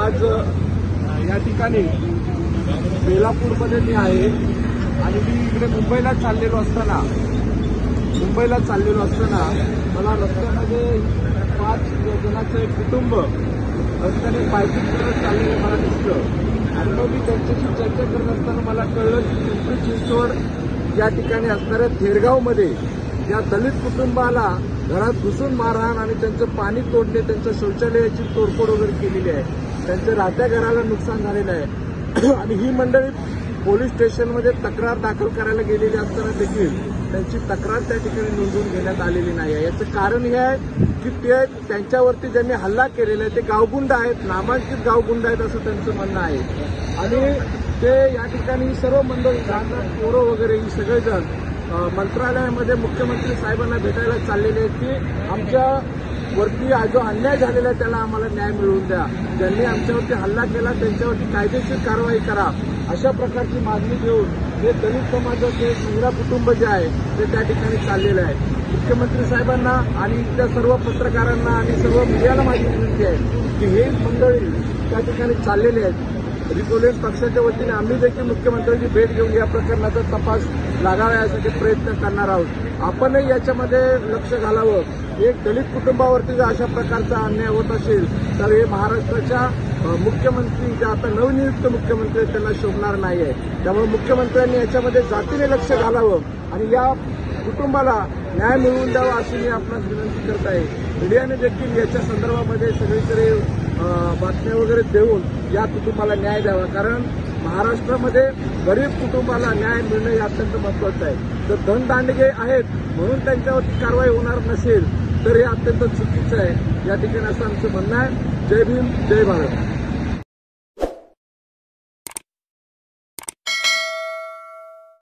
आज या ठिकाणी बेलापूरमध्ये मी आहे आणि मी इकडे मुंबईला चाललेलो असताना मला रस्त्यामध्ये 5 जणांचं एक कुटुंब रस्त्याने बायकिंग करत चाललेलं मला दिसलं आणि मग मी त्यांच्याशी चर्चा करत असताना मला कळलं की पिंपरी चिंचवड या ठिकाणी असणाऱ्या थेरगावमध्ये या दलित कुटुंबाला घरात घुसून मारहाण आणि त्यांचं पाणी तोडणे, त्यांच्या शौचालयाची तोडफोड वगैरे केलेली आहे, त्यांच्या राहत्या घराला नुकसान झालेलं आहे आणि ही मंडळी पोलीस स्टेशनमध्ये तक्रार दाखल करायला गेलेली असताना देखील त्यांची तक्रार त्या ठिकाणी नोंदवून घेण्यात आलेली नाही आहे। याचं कारण हे आहे की ते त्यांच्यावरती ज्यांनी हल्ला केलेला आहे ते गावगुंड आहेत, नामांकित गावगुंड आहेत असं त्यांचं म्हणणं आहे आणि ते या ठिकाणी सर्व मंडळी पोरं वगैरे ही सगळेजण मंत्रालयामध्ये मुख्यमंत्री साहेबांना भेटायला चाललेले आहेत की आमच्या वरती जो अन्याय झालेला आहे त्याला आम्हाला न्याय मिळवून द्या, ज्यांनी आमच्यावरती हल्ला केला त्यांच्यावरती कायदेशीर कारवाई करा, अशा प्रकारची मागणी घेऊन हे दलित समाजाचे महिला कुटुंब जे आहे ते त्या ठिकाणी चाललेलं आहे। मुख्यमंत्री साहेबांना आणि इथल्या सर्व पत्रकारांना आणि सर्व मीडियाला माझी विनंती आहे की हे मंडळी त्या ठिकाणी चाललेले आहेत। रिपब्लिकन पक्षाच्या वतीने आम्ही देखील मुख्यमंत्र्यांची भेट घेऊन या प्रकरणाचा तपास लागावा यासाठी प्रयत्न करणार आहोत। आपणही याच्यामध्ये लक्ष घालावं। एक दलित कुटुंबावरती जर अशा प्रकारचा अन्याय होत असेल तर हे महाराष्ट्राच्या मुख्यमंत्री जे आता नवनियुक्त मुख्यमंत्री आहेत त्यांना शोभणार नाही आहे। त्यामुळे मुख्यमंत्र्यांनी याच्यामध्ये जातीने लक्ष घालावं आणि या कुटुंबाला न्याय मिळवून द्यावा अशी मी आपणास विनंती करत आहे। मीडियाने देखील याच्या संदर्भामध्ये सगळीकडे बातम्या वगैरे देऊन या कुटुंबाला न्याय द्यावा, कारण महाराष्ट्रामध्ये गरीब कुटुंबाला न्याय मिळणं हे अत्यंत महत्वाचं आहे। जर धनदांडगे आहेत म्हणून त्यांच्यावरती कारवाई होणार नसेल तर हे अत्यंत चुकीचं आहे। या ठिकाणी असं आमचं म्हणणं आहे। जय भीम, जय भारत।